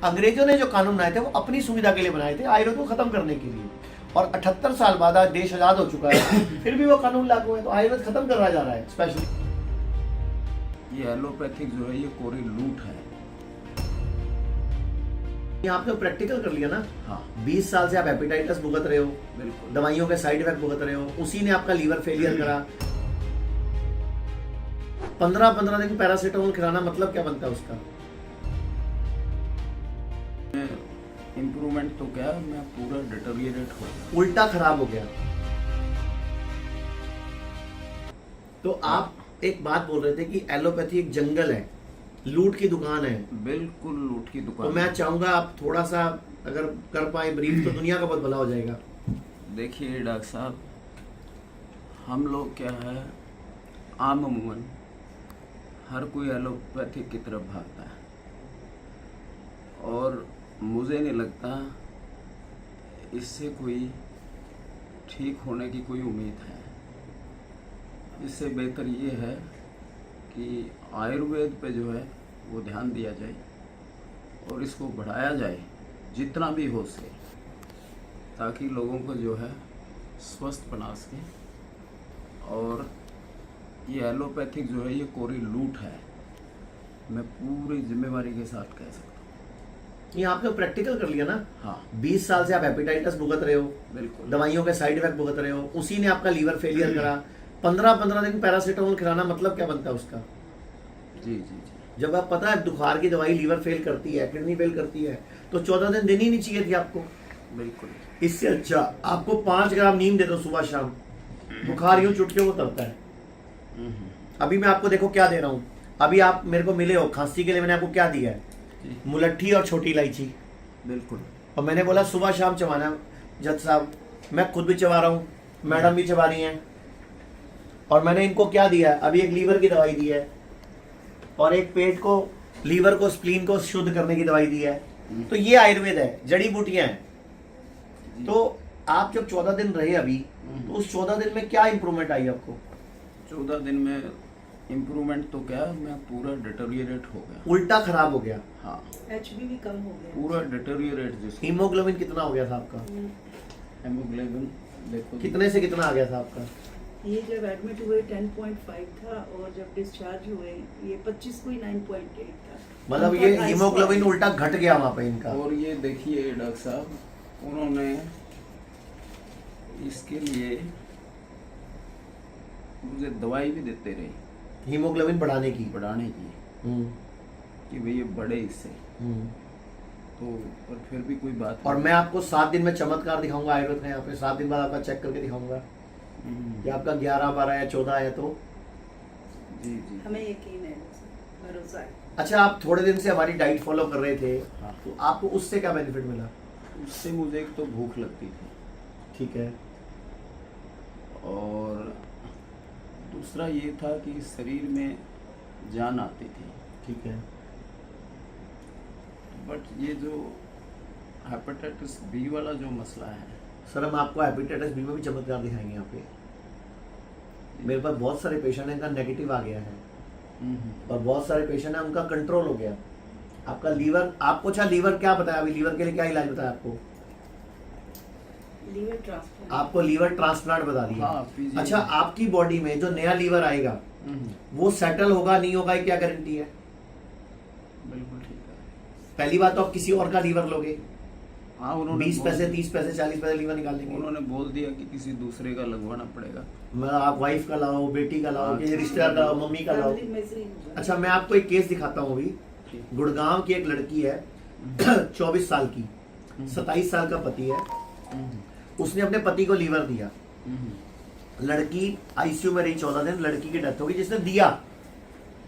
अंग्रेजों ने जो कानून बनाए थे वो अपनी सुविधा के लिए बनाए थे, आयुर्वेद को खत्म करने के लिए। और 78 साल बाद आज देश आजाद हो चुका है, फिर भी वो कानून लागू है, तो आयुर्वेद खत्म करा जा रहा है। स्पेशली ये एलोपैथिक जो है ये कोरी लूट है। ये आपने प्रैक्टिकल कर लिया ना। हाँ 20 साल से आप हेपेटाइटिस भुगत रहे हो, बिल्कुल। दवाइयों के साइड इफेक्ट भुगत रहे हो, उसी ने आपका लीवर फेलियर करा। 15-15 दिन पैरासीटामोल खिलाना मतलब क्या बनता है उसका? इम्प्रूवमेंट तो क्या, मैं पूरा डिटेरियोरेट हो गया, उल्टा खराब हो गया। तो आप एक बात बोल रहे थे कि एलोपैथी एक जंगल है, लूट की दुकान है। बिल्कुल लूट की तो दुकान। मैं चाहूंगा आप थोड़ा सा अगर कर पाए ब्रीफ तो दुनिया का बहुत भला हो जाएगा। देखिए डॉक्टर साहब, हम लोग क्या है, आम अमूमन हर कोई एलोपैथिक की तरफ भागता है, और मुझे नहीं लगता इससे कोई ठीक होने की कोई उम्मीद है। इससे बेहतर ये है कि आयुर्वेद पे जो है वो ध्यान दिया जाए और इसको बढ़ाया जाए जितना भी हो सके, ताकि लोगों को जो है स्वस्थ बना सके। और ये एलोपैथिक जो है ये कोरी लूट है, मैं पूरी जिम्मेवारी के साथ कह सकता हूँ। ये आपने प्रैक्टिकल कर लिया ना। हाँ 20 साल से आप हेपेटाइटिस भुगत रहे हो, बिल्कुल। दवाइयों के साइड इफेक्ट भुगत रहे हो, उसी ने आपका लीवर फेलियर करा। 15-15 दिन पैरासीटामोल खिलाना मतलब क्या बनता है उसका? जी जी जी। जब आप पता है बुखार की दवाई लीवर फेल करती है, किडनी फेल करती है, तो 14 दिन देनी नहीं चाहिए थी आपको। बिल्कुल। इससे अच्छा आपको 5 ग्राम नीम दे दो सुबह शाम, बुखार यूं चुटकियों को उतरता है। अभी मैं आपको देखो क्या दे रहा हूँ। अभी आप मेरे को मिले हो, खांसी के लिए मैंने आपको क्या दिया है? मुलट्ठी और छोटी इलायची। बिल्कुल। और मैंने बोला सुबह शाम चबाना। जज साहब मैं खुद भी चबा रहा हूँ, मैडम भी चबा रही हैं। और मैंने इनको क्या दिया है? अभी एक लीवर की दवाई दी है और एक पेट को, लीवर को, स्प्लीन को शुद्ध करने की दवाई दी है। तो ये आयुर्वेद है, जड़ी बूटियां हैं। तो आप जब 14 दिन रहे अभी, तो उस 14 दिन में क्या इंप्रूवमेंट आई आपको? 14 दिन में इम्प्रूवमेंट तो क्या, मैं पूरा डिटेरियोरेट हो गया, उल्टा खराब हो गया। हाँ एचबी भी कम हो गया, पूरा डिटेरियोरेट। जिसको हीमोग्लोबिन कितना हो गया था आपका? हेमोग्लोबिन देखो कितने से कितना आ गया था आपका? ये जब एडमिट हुए 10.5 था और जब डिस्चार्ज हुए ये 25 को ही 9.8 था। मतलब ये हीमोग्लोबिन उल्टा घट गया वहां पे इनका। और ये देखिए डॉक्टर साहब, उन्होंने इसके लिए मुझे दवाई भी देते रहे हीमोग्लोबिन बढ़ाने की। बढ़ाने की, कि भाई ये बढ़े इससे। तो और फिर भी कोई बात और नहीं। मैं आपको 7 दिन में चमत्कार दिखाऊंगा आयुर्वेद का। यहाँ पे 7 दिन बाद आपका चेक करके दिखाऊंगा कि आपका 11, 12 या 14 है। तो जी जी। हमें यकीन है, भरोसा है। अच्छा, आप थोड़े दिन से हमारी डाइट फॉलो कर रहे थे, हाँ। तो आपको उससे क्या बेनिफिट मिला? उससे मुझे एक तो भूख लगती थी, ठीक है। और दूसरा ये था कि शरीर में जान आती थी। ठीक है। बट ये जो हेपेटाइटिस बी वाला जो मसला है, सर हम आपको हेपेटाइटिस बी में भी चमत्कार दिखाएंगे यहाँ पे। मेरे पास बहुत सारे पेशेंट हैं, इनका नेगेटिव आ गया है, और बहुत सारे पेशेंट हैं उनका कंट्रोल हो गया। आपका लीवर, आपको अच्छा लीवर क्या बताया अभी? लीवर के लिए क्या इलाज बताया आपको? Liver transplant. आपको लीवर ट्रांसप्लांट बता दिया। हाँ, PGI। अच्छा, आपकी बॉडी में जो नया लीवर आएगा वो सेटल होगा नहीं होगा, ये क्या गारंटी है? बिल्कुल ठीक है। पहली बात तो आप किसी और का लीवर लोगे, हाँ उन्होंने 20 पैसे 30 पैसे 40 पैसे लीवर निकाल लेंगे। उन्होंने बोल दिया कि किसी दूसरे का लगवाना पड़ेगा। मैं आप वाइफ का लाओ, बेटी का लाओ, हाँ, किसी रिश्तेदार का लाओ, मम्मी का लाओ। फैमिली में से ही होगा। अच्छा, मैं आपको एक केस दिखाता हूँ अभी। गुड़गांव की एक लड़की है 24 साल की, 27 साल का पति है। उसने अपने पति को लीवर दिया, लड़की आईसीयू में रही 14 दिन, लड़की की डेथ हो गई। जिसने दिया,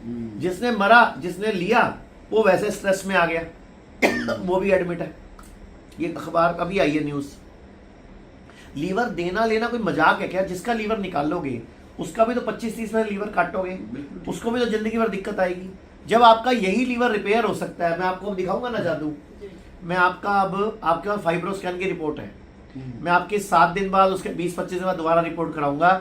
जिसने मरा, जिसने लिया वो वैसे स्ट्रेस में आ गया वो भी एडमिट है। ये अखबार अभी आई है न्यूज। लीवर देना लेना कोई मजाक है क्या? जिसका लीवर निकालोगे उसका भी तो 25-30 में लीवर काटोगे, उसको भी तो जिंदगी भर दिक्कत आएगी। जब आपका यही लीवर रिपेयर हो सकता है, मैं आपको अब दिखाऊंगा ना जादू। मैं आपका अब आपके पास फाइब्रो स्कैन की रिपोर्ट है, मैं आपके 7 दिन बाद, उसके 20-25 दिन बाद दोबारा रिपोर्ट कराऊंगा,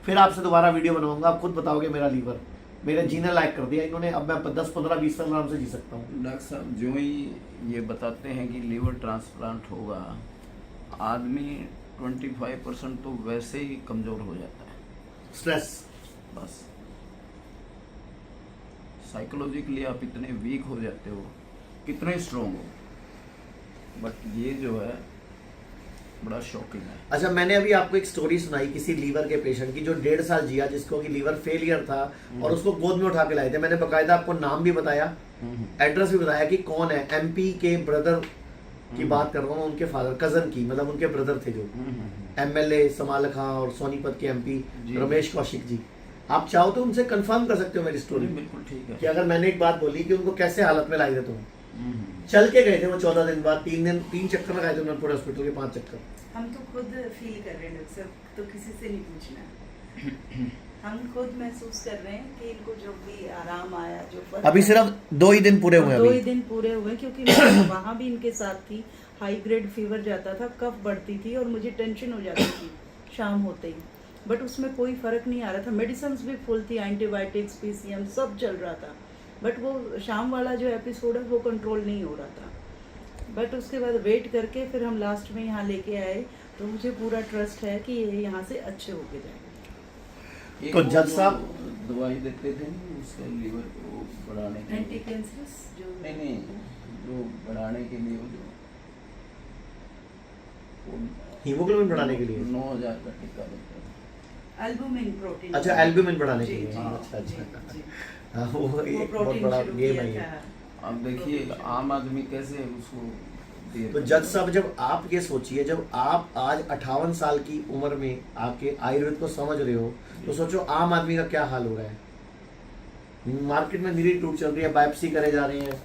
फिर आपसे दोबारा वीडियो बनवाऊंगा, आप खुद बताओगे मेरा लीवर मेरे जीने लायक कर दिया इन्होंने। अब मैं 10 15 20 साल आराम से जी सकता हूँ। डॉक्टर साहब जो ही ये बताते हैं कि लीवर ट्रांसप्लांट होगा, आदमी 25% तो वैसे ही कमजोर हो जाता है। स्ट्रेस। बस साइकोलॉजिकली आप इतने वीक हो जाते हो, कितने स्ट्रोंग हो, बट ये जो है बड़ा शॉकिंग है। अच्छा, मैंने अभी आपको एक स्टोरी सुनाई किसी लीवर के पेशेंट की जो 1.5 साल जिया, जिसको कि लीवर फेलियर था और उसको गोद में उठा के लाए थे। मैंने बकायदा आपको नाम भी बताया, एड्रेस भी बताया कि कौन है। एमपी के ब्रदर की बात कर रहा हूँ, उनके फादर, कजन की, मतलब उनके ब्रदर थे जो एमएलए समाल खां और सोनीपत के एमपी रमेश कौशिक जी। आप चाहो तो उनसे कंफर्म कर सकते हो मेरी स्टोरी। बिल्कुल ठीक है कि अगर मैंने एक बात बोली कि उनको कैसे हालत में लाई थे तुम, चल के गए थे वो 14 दिन बाद, 3 चक्कर लगाए थे उन्होंने पूरे हॉस्पिटल के, 5 चक्कर। हम तो खुद फील कर रहे हैं डॉक्टर साहब, तो किसी से नहीं पूछना। हम खुद महसूस कर रहे हैं कि इनको जो भी आराम आया, जो फर्क अभी सिर्फ 2 ही दिन पूरे हुए हैं 2 ही अभी। दिन पूरे हुए, क्योंकि मैं वहाँ भी इनके साथ थी। हाई ग्रेड फीवर जाता था, कफ बढ़ती थी और मुझे टेंशन हो जाती थी शाम होते ही, बट उसमें कोई फर्क नहीं आ रहा था। मेडिसिन भी फुल थी, एंटीबायोटिक्स, पीसीएम सब चल रहा था, बट वो शाम वाला जो एपिसोड है वो कंट्रोल नहीं हो रहा था। बट उसके बाद वेट करके फिर हम लास्ट में यहाँ लेके आए, तो मुझे पूरा ट्रस्ट है कि ये यहाँ से अच्छे होके जाएंगे। एक तो वो जज जो साहब दवाई देते थे ना उसके लीवर को बढ़ाने के एंटी लिए, कैंसरस जो नहीं जो बढ़ाने के लिए वो हीमोग्लोबिन बढ़ाने के लिए 9,000 का टीका देते हैं। Albumin protein. अच्छा, एल्ब्यूमिन बढ़ाने के जी, लिए। जी, अच्छा जी, अच्छा। जी। हाँ, वो वो एक बहुत प्रोटीन बड़ा शुरू गेम किया है ये। था। अब देखिए आम आदमी कैसे उसको दे। तो जज साहब, जब आप ये सोचिए, जब आप आज 58 साल की उम्र में आके आयुर्वेद को समझ रहे हो, तो सोचो आम आदमी का क्या हाल हो रहा है। मार्केट में नीरी टूट चल रही है, बायोप्सी करे जा रहे हैं,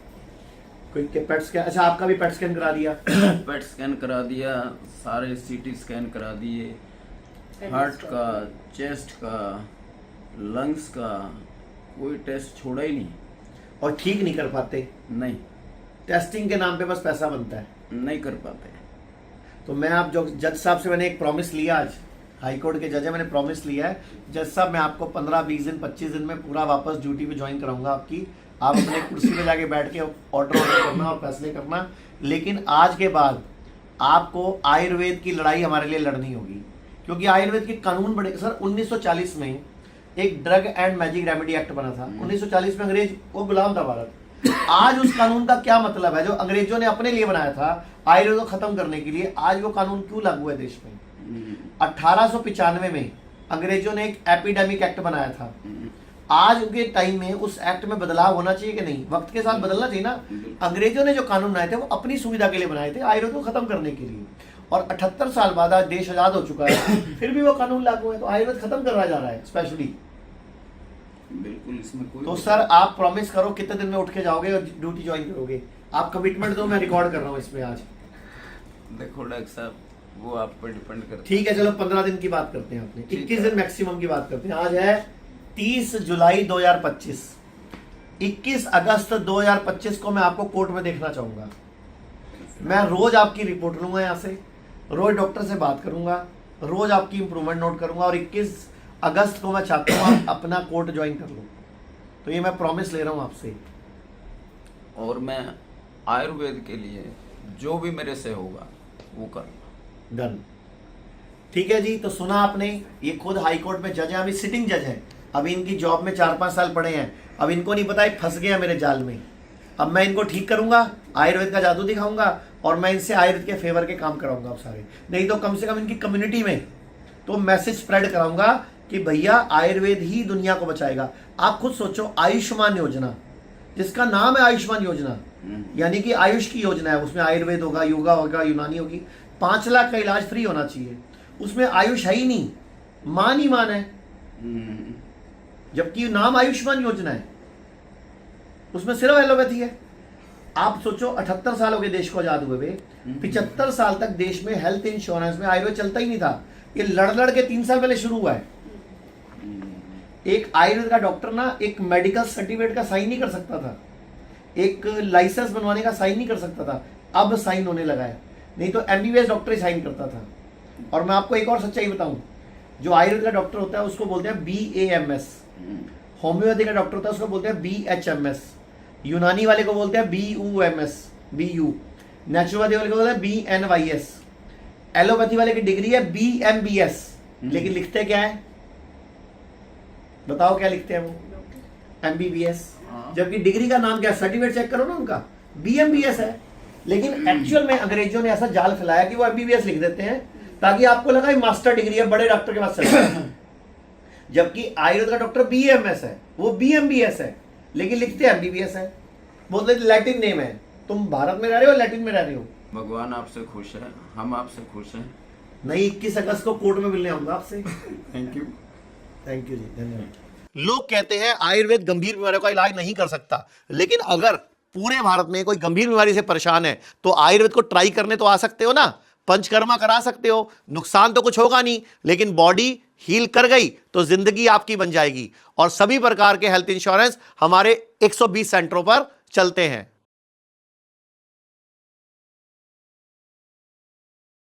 कोई के पेट स्कैन। अच्छा, आपका भी पेट स्कैन करा दिया? पेट स्कैन करा दिया, सारे सीटी स्कैन करा दिए, हार्ट का, चेस्ट का, लंग्स का, कोई टेस्ट छोड़ा ही नहीं। और ठीक नहीं कर पाते? नहीं, टेस्टिंग के नाम पे बस पैसा बनता है। नहीं कर पाते। तो मैं आप जो जज साहब से मैंने एक प्रॉमिस लिया, आज हाई कोर्ट के जज है, मैंने प्रॉमिस लिया है जज साहब, मैं आपको 15 20 दिन 25 दिन में पूरा वापस ड्यूटी पे ज्वाइन कराऊंगा आपकी। आप अपने कुर्सी पे जाके बैठ के ऑर्डर करना और फैसले करना, लेकिन आज के बाद आपको आयुर्वेद की लड़ाई हमारे लिए लड़नी होगी, क्योंकि आयुर्वेद के कानून बड़े। सर 1940 में एक drug and magic remedy act बना था। 1940 में अंग्रेज वो गुलाम था भारत। आज उस कानून का क्या मतलब है जो अंग्रेजों ने अपने लिए बनाया था आयुर्वेद को खत्म करने के लिए? आज वो कानून क्यों लागू है देश में? 1895 में अंग्रेजों ने एक एपिडेमिक एक्ट बनाया था। आज के टाइम में उस एक्ट में बदलाव होना चाहिए कि नहीं? वक्त के साथ बदलना चाहिए ना। अंग्रेजों ने जो कानून बनाए थे वो अपनी सुविधा के लिए बनाए थे, आयुर्वेद को खत्म करने के लिए। और 78 साल बाद आज देश आजाद हो चुका है, फिर भी वो कानून लागू है, तो आयुर्वेद खत्म करवाया जा रहा है स्पेशली। बिल्कुल, इसमें कोई तो सर आप प्रॉमिस करो कितने दिन में उठ के जाओगे और ड्यूटी ज्वाइन करोगे? आप कमिटमेंट दो, मैं रिकॉर्ड कर रहा हूँ इसमें आज। देखो डॉक्टर साहब, वो आप पर डिपेंड करता है। ठीक है, चलो 15 दिन की बात करते हैं अपने, ठीक 21 है। दिन मैक्सिमम की बात करते हैं। आज है 30 जुलाई 2025। 21 अगस्त 2025 को मैं आपको कोर्ट में देखना चाहूंगा। मैं रोज आपकी रिपोर्ट लूंगा यहाँ से, रोज डॉक्टर से बात करूंगा, रोज आपकी इंप्रूवमेंट नोट करूंगा, और 21 अगस्त को मैं चाहता हूँ आप अपना कोर्ट ज्वाइन कर लो। तो ये मैं प्रॉमिस ले रहा हूँ आपसे। और मैं आयुर्वेद के लिए जो भी मेरे से होगा वो करूँगा। डन। ठीक है जी, तो सुना आपने, ये खुद हाई कोर्ट में जज है, अभी सिटिंग जज है, अभी इनकी जॉब में 4-5 साल पड़े हैं। अब इनको नहीं पता है फंस गया मेरे जाल में। अब मैं इनको ठीक करूंगा, आयुर्वेद का जादू दिखाऊंगा, और मैं इनसे आयुर्वेद के फेवर के काम कराऊंगा अब सारे। नहीं तो कम से कम इनकी कम्युनिटी में तो मैसेज स्प्रेड कराऊंगा कि भैया आयुर्वेद ही दुनिया को बचाएगा। आप खुद सोचो, आयुष्मान योजना, जिसका नाम है आयुष्मान योजना, यानी कि आयुष की योजना है, उसमें आयुर्वेद होगा, योगा होगा, यूनानी होगी, 5 लाख का इलाज फ्री होना चाहिए। उसमें आयुष है ही नहीं, मान ही मान है, जबकि नाम आयुष्मान योजना है, उसमें सिर्फ एलोपैथी है। आप सोचो 78 साल हो गए देश को आजाद हुए हुए, 75 साल तक देश में हेल्थ इंश्योरेंस में आयुर्वेद चलता ही नहीं था। ये लड़ के 3 साल पहले शुरू हुआ है। एक आयुर्वेद का डॉक्टर ना एक मेडिकल सर्टिफिकेट का साइन नहीं कर सकता था, एक लाइसेंस बनवाने का साइन नहीं कर सकता था, अब साइन होने लगा है। नहीं तो एमबीबीएस डॉक्टर ही साइन करता था। और मैं आपको एक और सच्चाई बताऊं, जो आयुर्वेद का डॉक्टर होता है उसको बोलते हैं BAMS, होम्योपैथी का डॉक्टर होता है उसको बोलते हैं BHMS, यूनानी वाले को बोलते हैं BU, नेचुरोपैथी वाले को बोलते हैं BNYS, एलोपैथी वाले की डिग्री है BMBS, लेकिन लिखते क्या है, बताओ क्या लिखते हैं वो, MBBS, जबकि डिग्री का नाम क्या है, सर्टिफिकेट चेक करो ना उनका, BMBS है। लेकिन एक्चुअल में अंग्रेजों ने ऐसा जाल फैलाया कि वो MBBS लिख देते हैं ताकि आपको लगा ये मास्टर डिग्री है, बड़े डॉक्टर के पास चलते हैं। जबकि आयुर्वेद का डॉक्टर BMS है, वो BMBS है, लेकिन लिखते हैं MBBS है, बोलते लैटिन नेम है। तुम भारत में रह रहे हो, लैटिन में रह रहे हो। भगवान आपसे खुश है, हम आपसे खुश हैं। नहीं, 21 अगस्त को कोर्ट में मिलने आऊंगा आपसे। Thank you. थैंक यू जी, धन्यवाद। लोग कहते हैं आयुर्वेद गंभीर बीमारियों का इलाज नहीं कर सकता, लेकिन अगर पूरे भारत में कोई गंभीर बीमारी से परेशान है तो आयुर्वेद को ट्राई करने तो आ सकते हो ना, पंचकर्मा करा सकते हो, नुकसान तो कुछ होगा नहीं, लेकिन बॉडी हील कर गई तो जिंदगी आपकी बन जाएगी। और सभी प्रकार के हेल्थ इंश्योरेंस हमारे 120 सेंटरों पर चलते हैं।